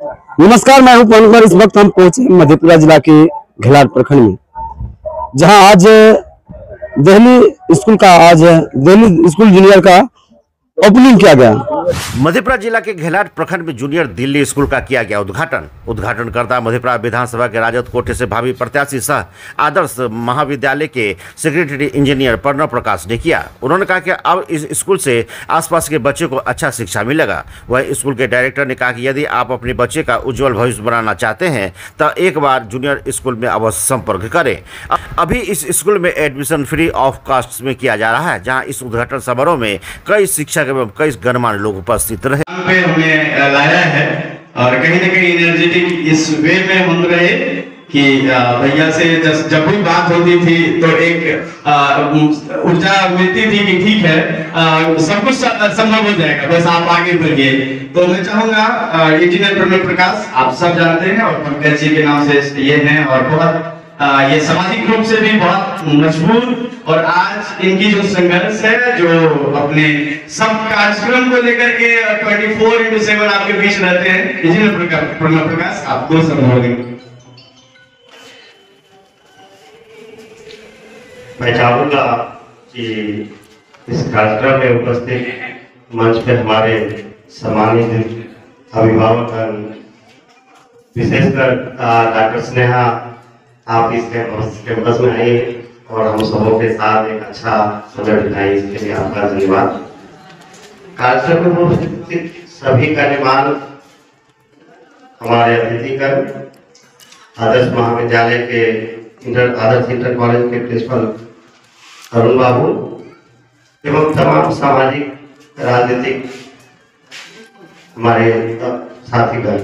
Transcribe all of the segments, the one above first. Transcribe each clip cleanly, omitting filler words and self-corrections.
नमस्कार, मैं हूं पवन कुमार। इस वक्त हम पहुंचे मधेपुरा जिला के घेलाट प्रखंड में, जहां आज दिल्ली स्कूल जूनियर का ओपनिंग किया गया। मधेपुरा जिला के घेलाट प्रखंड में जूनियर दिल्ली स्कूल का किया गया उद्घाटन करता मधेपुरा विधानसभा के राजद कोटे से भावी प्रत्याशी सह आदर्श महाविद्यालय के सेक्रेटरी इंजीनियर प्रणव प्रकाश ने किया। उन्होंने कहा कि अब इस स्कूल से आसपास के बच्चे को अच्छा शिक्षा मिलेगा। वह स्कूल के डायरेक्टर ने कहा कि यदि आप अपने बच्चे का उज्जवल भविष्य बनाना चाहते हैं तो एक बार जूनियर स्कूल में अवश्य संपर्क करें। अभी इस स्कूल में एडमिशन फ्री ऑफ कॉस्ट में किया जा रहा है, जहाँ इस उद्घाटन समारोह में कई शिक्षक एवं कई गणमान्य लोग उपस्थित रहे। हमें लाया है और कहीं ना कहीं एनर्जेटिक इस वे में हम रहे कि भैया से जब भी बात होती थी तो एक ऊर्जा मिलती थी कि ठीक है सब कुछ संभव हो जाएगा, बस आप आगे बढ़िए। तो मैं चाहूंगा इंजीनियर प्रणव प्रकाश, आप सब जानते हैं और पंकज जी के नाम से ये हैं और बहुत ये सामाजिक रूप से भी बहुत मजबूत, और आज इनकी जो संघर्ष है, जो अपने सब कार्यक्रम को लेकर के 24/7 आपके बीच रहते हैं, इंजीनियर प्रणव प्रकाश, आपको संबोधित। मैं चाहूंगा कि इस कार्यक्रम में उपस्थित मंच पे हमारे सम्मानित अभिभावक, विशेषकर डॉक्टर स्नेहा, आप इस कैंपस में आए और हम सबों के साथ एक अच्छा समय बिताए, इसके लिए आपका धन्यवाद। कार्यक्रम में उपस्थित सभी गणमान्य हमारे अतिथिगण, आदर्श महाविद्यालय के आदर्श इंटर कॉलेज के प्रिंसिपल अरुण बाबू एवं तमाम सामाजिक राजनीतिक हमारे साथीगण।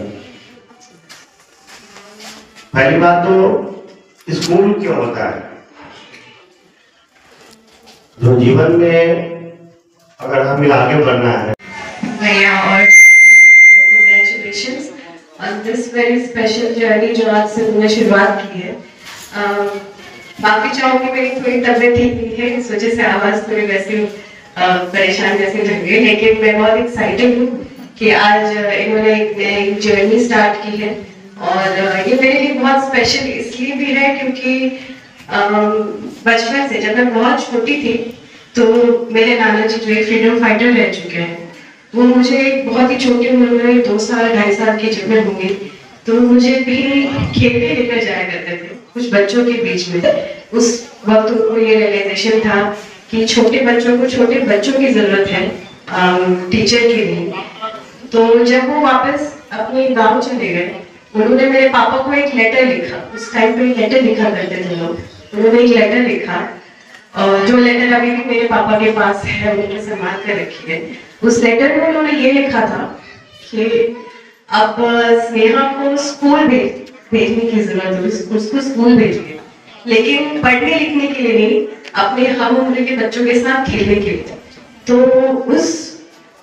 पहली बात तो स्कूल क्यों होता है? जो जीवन में अगर हमें आगे बढ़ना है, भैया और congratulations on this very special journey जो आज से तुमने शुरुआत की है। बाकी चाहूंगी, मेरी थोड़ी तबीयत ठीक नहीं है, इस वजह से आवाज थोड़ी वैसे परेशान जैसे लग रही है, लेकिन मैं बहुत एक्साइटेड हूँ कि आज इन्होंने एक नई जर्नी स्टार्ट की है। और ये मेरे लिए बहुत स्पेशल इसलिए भी है क्योंकि बचपन से जब मैं बहुत छोटी थी तो मेरे नाना जी जो एक फ्रीडम फाइटर रह चुके हैं, वो मुझे बहुत ही छोटी उम्र में 2 साल 2.5 साल की जब मैं होंगी तो मुझे भी खेलने लेकर जाया करते थे कुछ बच्चों के बीच में। उस वक्त उनको ये रियलाइजेशन था कि छोटे बच्चों की जरूरत है टीचर की नहीं। तो जब वो वापस अपने गाँव चले गए, उन्होंने मेरे पापा को एक लेटर लिखा। उस टाइम पे लेटर लिखा करते थे लोग। उन्होंने एक लेटर लिखा और जो लेटर अभी भी मेरे पापा के पास है, उन्होंने संभाल कर रखी है। उस लेटर में उन्होंने ये लिखा था कि अब स्नेहा को स्कूल भेजने की जरूरत है, उसको स्कूल भेजिए, लेकिन पढ़ने लिखने के लिए नहीं, अपने हम उम्र के बच्चों के साथ खेलने के लिए। तो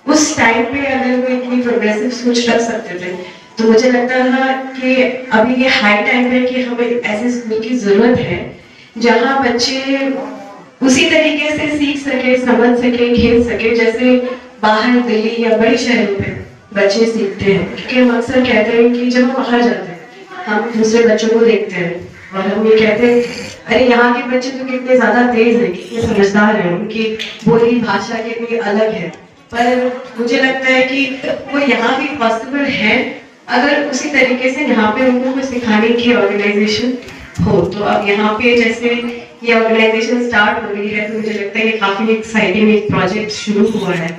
उस टाइम पे अगर वो इतनी प्रोग्रेसिव सोच रख सकते थे तो मुझे लगता था कि अभी ये हाई टाइम है कि हमें ऐसे स्कूल की जरूरत है जहां बच्चे उसी तरीके से सीख सके, समझ सके, खेल सके जैसे बाहर दिल्ली या बड़े शहरों में बच्चे सीखते हैं। क्योंकि हम अक्सर कहते हैं कि जब हम बाहर जाते हैं हम दूसरे बच्चों को देखते हैं और हम ये कहते हैं अरे यहाँ के बच्चे तो कितने ज्यादा तेज हैं, कितने समझदार हैं, उनकी बोली भाषा कितनी अलग है। पर मुझे लगता है कि वो यहाँ भी पॉसिबल है अगर उसी तरीके से यहाँ पे उनको कुछ सिखाने की ऑर्गेनाइजेशन हो। तो अब यहाँ पे जैसे ये ऑर्गेनाइजेशन स्टार्ट हो रही है तो मुझे लगता है ये काफी एक्साइटिंग एक प्रोजेक्ट शुरू हुआ है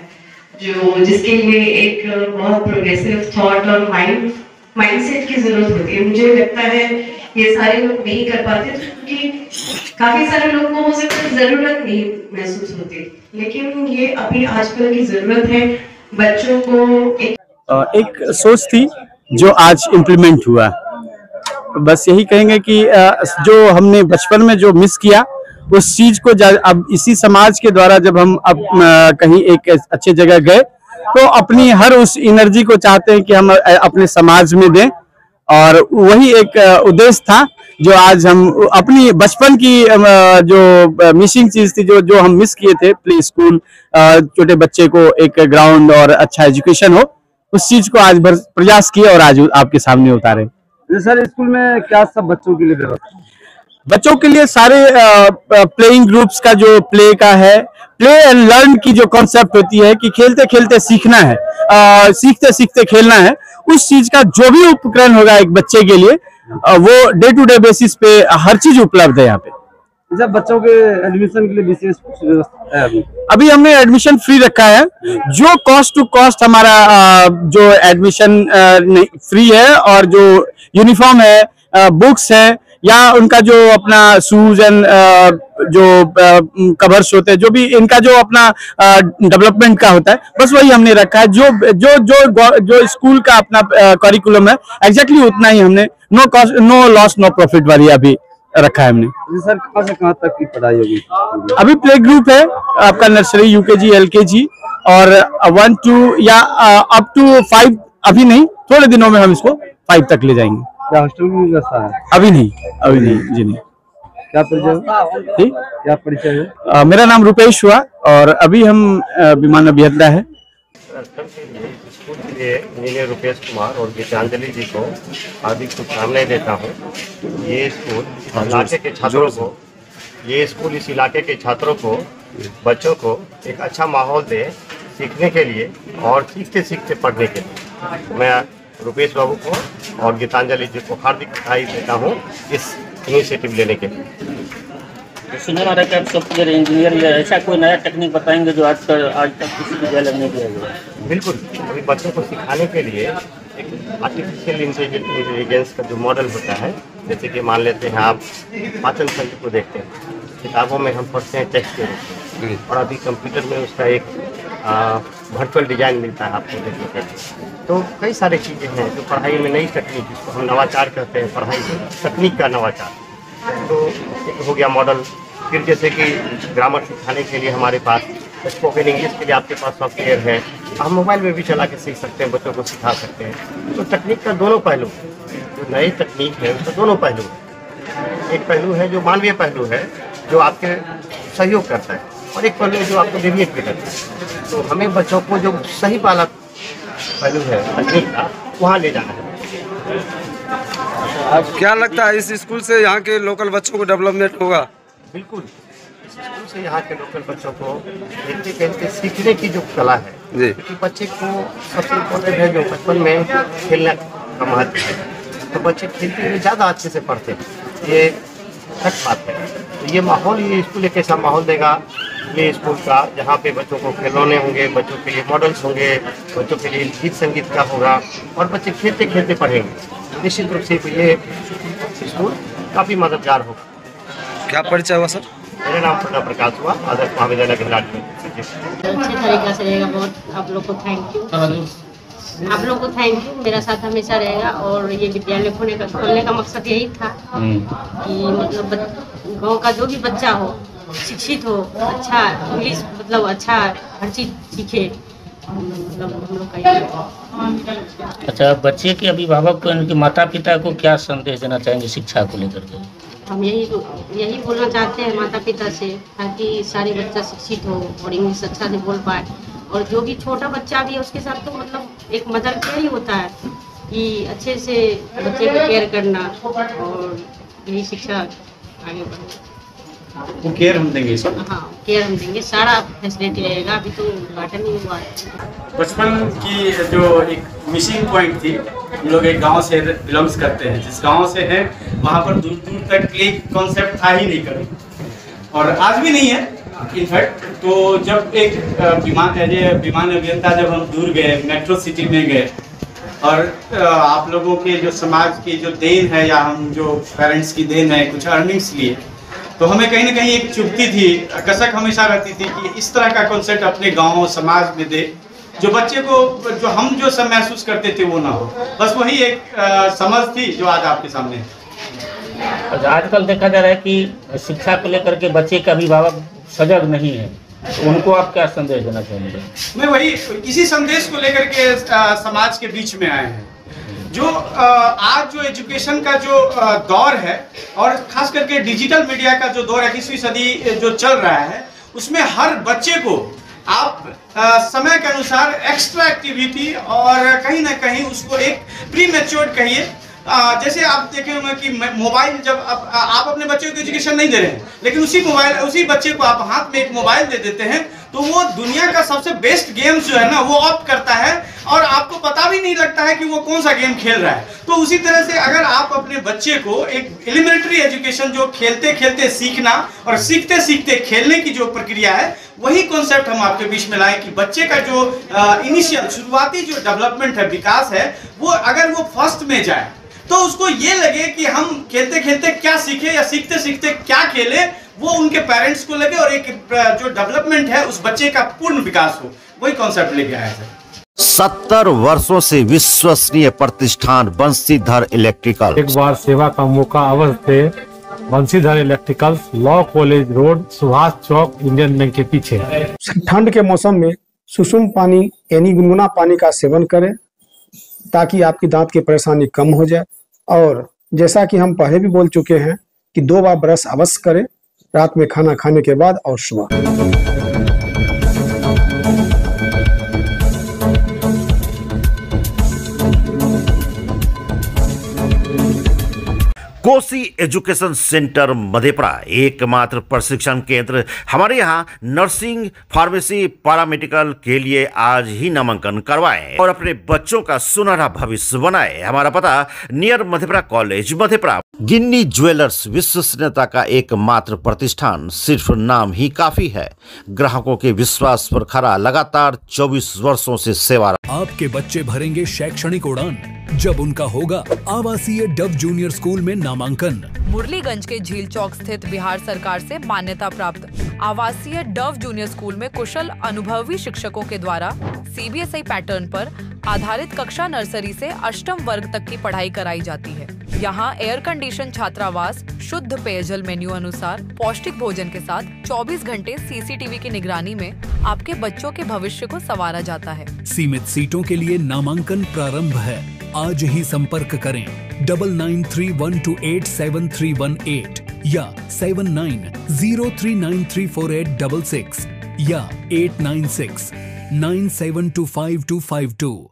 जिसके लिए एक बहुत प्रोग्रेसिव थॉट और माइंडसेट की जरूरत होती है। मुझे लगता है ये सारे लोग नहीं कर पाते क्योंकि काफी सारे लोगों को हो सकता है जरूरत नहीं महसूस होती, लेकिन ये अभी आजकल की जरूरत है बच्चों को। एक सोच थी जो आज इम्प्लीमेंट हुआ। बस यही कहेंगे कि जो हमने बचपन में जो मिस किया उस चीज को अब इसी समाज के द्वारा जब हम अब कहीं एक अच्छे जगह गए तो अपनी हर उस एनर्जी को चाहते हैं कि हम अपने समाज में दें, और वही एक उद्देश्य था जो आज हम अपनी बचपन की जो मिसिंग चीज थी जो हम मिस किए थे, प्ले स्कूल, छोटे बच्चे को एक ग्राउंड और अच्छा एजुकेशन हो, उस चीज को आज प्रयास किए और आज आपके सामने उतारे। सर स्कूल में क्या सब बच्चों के लिए व्यवस्था? बच्चों के लिए सारे प्लेइंग ग्रुप्स का जो प्ले का है, प्ले एंड लर्न की जो कॉन्सेप्ट होती है कि खेलते खेलते सीखना है, सीखते सीखते खेलना है, उस चीज का जो भी उपकरण होगा एक बच्चे के लिए वो डे टू डे बेसिस पे हर चीज उपलब्ध है यहाँ पे। जब बच्चों के एडमिशन के लिए विशेष कुछ व्यवस्था है? अभी हमने एडमिशन फ्री रखा है। जो कॉस्ट टू कॉस्ट हमारा जो एडमिशन फ्री है, और जो यूनिफॉर्म है, बुक्स है, या उनका जो अपना शूज एंड जो कवर्स होते हैं, जो भी इनका जो अपना डेवलपमेंट का होता है, बस वही हमने रखा है। जो जो जो जो स्कूल का अपना करिकुलम है एग्जैक्टली उतना ही हमने no cost no loss no profit वाली अभी रखा है हमने। सर कहाँ से कहाँ तक की पढ़ाई होगी? अभी प्ले ग्रुप है आपका, नर्सरी, यूकेजी, एलकेजी और 1 2 या अप टू 5। अभी नहीं, थोड़े दिनों में हम इसको 5 तक ले जाएंगे। क्या हॉस्टल की व्यवस्था है? अभी नहीं जी नहीं। क्या परिचय? ठीक, क्या परिचय है? मेरा नाम रुपेश हुआ और अभी हम विमान अभियंता है। स्कूल के लिए इंजीनियर रुपेश कुमार और गीतांजलि जी को हार्दिक शुभकामनाएं देता हूँ। ये स्कूल इस इलाके के छात्रों को बच्चों को एक अच्छा माहौल दे सीखने के लिए और सीखते सीखते पढ़ने के लिए। मैं रुपेश बाबू को और गीतांजलि जी को हार्दिक बधाई देता हूँ इस इनिशिएटिव लेने के लिए। सुना रहा कि आप सॉफ्टवेयर इंजीनियर या ऐसा कोई नया टेक्निक बताएंगे जो आज तक किसी विद्यालय में नहीं दिया गया? बिल्कुल, अभी बच्चों को सिखाने के लिए एक आर्टिफिशियल इंटेलिजेंस का जो मॉडल होता है, जैसे कि मान लेते हैं आप पाचन तंत्र को देखते हैं, किताबों में हम पढ़ते हैं टेक्स्ट के रूप में, और अभी कंप्यूटर में उसका एक वर्चुअल डिजाइन मिलता है आपको देखने के लिए। तो कई सारी चीज़ें हैं जो पढ़ाई में नई तकनीक, जिसको हम नवाचार कहते हैं, पढ़ाई तकनीक का नवाचार। तो एक हो गया मॉडल। फिर जैसे कि ग्रामर सिखाने के लिए हमारे पास, स्पोकन इंग्लिश के लिए आपके पास सॉफ्टवेयर है, हम मोबाइल में भी चला के सीख सकते हैं, बच्चों को सिखा सकते हैं। तो तकनीक का दोनों पहलू, जो नई तकनीक है उसका दोनों पहलू है। एक पहलू है जो मानवीय पहलू है, जो आपके सहयोग करता है, और एक पहलू है जो आपको डेविएट भी करता है। तो हमें बच्चों को जो सही वाला पहलू है तकनीक का, वहाँ ले जाना है। क्या लगता है इस स्कूल से यहाँ के लोकल बच्चों को डेवलपमेंट होगा? बिल्कुल, इस स्कूल से यहाँ के लोकल बच्चों को खेलते खेलते सीखने की जो कला है, क्योंकि बच्चे को सबसे इम्पोर्टेंट है जो बचपन में खेलने का महत्व है। तो बच्चे खेलते हुए ज़्यादा अच्छे से पढ़ते हैं, ये सच बात है। तो ये माहौल, ये स्कूल एक ऐसा माहौल देगा ये स्कूल का, जहाँ पे बच्चों को खिलौने होंगे, बच्चों के लिए मॉडल्स होंगे, बच्चों के लिए गीत संगीत का होगा, और बच्चे खेलते खेलते पढ़ेंगे। निश्चित रूप से ये स्कूल काफ़ी मददगार होगा। क्या परिचय हुआ सर? मेरा नाम प्रणव प्रकाश हुआ, आदर्श महाविद्यालय घिलाट में। अच्छे तरीका से रहेगा। बहुत आप लोग को थैंक यू, आप लोग को थैंक यू। मेरा साथ हमेशा रहेगा। और ये विद्यालय खोलने का मकसद यही था कि मतलब गांव का जो भी बच्चा हो, शिक्षित हो, अच्छा इंग्लिश मतलब अच्छा हर चीज़ सीखे, मतलब हम लोग का। अच्छा, बच्चे के अभिभावक को, इनके माता पिता को क्या संदेश देना चाहेंगे शिक्षा को लेकर के? हम यही बोलना चाहते हैं माता पिता से, ताकि सारे बच्चा शिक्षित हो और इंग्लिश अच्छा से बोल पाए। और जो भी छोटा बच्चा भी है उसके साथ तो मतलब एक मदर केयर ही होता है कि अच्छे से बच्चे को केयर करना, और यही शिक्षा आगे बढ़े। वो केयर हम देंगे सर। हाँ, केयर हम देंगे, सारा फैसिलिटी रहेगा। अभी तो उद्घाटन ही हुआ है। बचपन की जो एक मिसिंग पॉइंट थी, हम लोग एक गांव से बिलोंग्स करते हैं, जिस गांव से है वहाँ पर दूर दूर तक प्ले कॉन्सेप्ट था ही नहीं कभी, और आज भी नहीं है इनफैक्ट। तो जब एक विमान अभियंता जब हम दूर गए, मेट्रो सिटी में गए, और आप लोगों के जो समाज की जो देन है, या हम जो पेरेंट्स की देन है, कुछ अर्निंग्स लिए, तो हमें कहीं ना कहीं एक चुभती थी, कसक हमेशा रहती थी कि इस तरह का कॉन्सेप्ट अपने गांव समाज में दे, जो बच्चे को जो हम जो सब महसूस करते थे वो ना हो। बस वही एक समझ थी जो आज आपके सामने है। आजकल देखा जा रहा है कि शिक्षा को लेकर के बच्चे का अभिभावक सजग नहीं है, तो उनको आप क्या संदेश देना चाहेंगे? मैं वही इसी संदेश को लेकर के समाज के बीच में आए हैं। जो आज जो एजुकेशन का जो दौर है, और खास करके डिजिटल मीडिया का जो दौर है, 21वीं सदी जो चल रहा है, उसमें हर बच्चे को आप समय के अनुसार एक्स्ट्रा एक्टिविटी और कहीं ना कहीं उसको एक प्री मैच्योर्ड कहिए। जैसे आप देखे होंगे कि मोबाइल जब आप अपने बच्चे को एजुकेशन नहीं दे रहे हैं, लेकिन उसी बच्चे को आप हाथ में एक मोबाइल दे देते हैं, तो वो दुनिया का सबसे बेस्ट गेम जो है ना वो ऑप्ट करता है और आपको पता भी नहीं लगता है कि वो कौन सा गेम खेल रहा है। तो उसी तरह से अगर आप अपने बच्चे को एक एलिमेंट्री एजुकेशन जो खेलते खेलते सीखना और सीखते सीखते खेलने की जो प्रक्रिया है, वही कॉन्सेप्ट हम आपके बीच में लाएं कि बच्चे का जो इनिशियल शुरुआती जो डेवलपमेंट है, विकास है, वो अगर वो फर्स्ट में जाए तो उसको ये लगे कि हम खेलते खेलते क्या सीखे या सीखते सीखते क्या खेले, वो उनके पेरेंट्स को लगे और एक जो डेवलपमेंट है उस बच्चे का पूर्ण विकास हो। वही कॉन्सेप्ट लेके आया है। 70 वर्षों से विश्वसनीय प्रतिष्ठान बंसीधर इलेक्ट्रिकल। एक बार सेवा का मौका अवश्य दे। Bansidhar electrical, law college road, Subhash Chowk, Indian bank के पीछे। ठंड के मौसम में सुसुम पानी यानी गुनगुना पानी का सेवन करें ताकि आपकी दांत की परेशानी कम हो जाए। और जैसा कि हम पहले भी बोल चुके हैं कि 2 बार ब्रश अवश्य करें, रात में खाना खाने के बाद और सुबह। कोसी एजुकेशन सेंटर मधेपुरा एकमात्र प्रशिक्षण केंद्र। हमारे यहाँ नर्सिंग, फार्मेसी, पैरामेडिकल के लिए आज ही नामांकन करवाएं और अपने बच्चों का सुनहरा भविष्य बनाएं। हमारा पता नियर मधेपुरा कॉलेज मधेपुरा। गिन्नी ज्वेलर्स विश्वसनीयता का एकमात्र प्रतिष्ठान, सिर्फ नाम ही काफी है। ग्राहकों के विश्वास पर खरा लगातार 24 वर्षों से सेवा। आपके बच्चे भरेंगे शैक्षणिक उड़ान जब उनका होगा आवासीय डव जूनियर स्कूल में नामांकन। मुरलीगंज के झील चौक स्थित बिहार सरकार से मान्यता प्राप्त आवासीय डव जूनियर स्कूल में कुशल अनुभवी शिक्षकों के द्वारा सीबीएसई पैटर्न पर आधारित कक्षा नर्सरी से अष्टम वर्ग तक की पढ़ाई कराई जाती है। यहाँ एयर कंडीशन छात्रावास, शुद्ध पेयजल मेन्यू अनुसार पौष्टिक भोजन के साथ 24 घंटे सीसीटीवी की निगरानी में आपके बच्चों के भविष्य को संवारा जाता है। सीमित सीटों के लिए नामांकन प्रारंभ है। आज ही संपर्क करें 9931287318 या 7903934866 या 8969725252।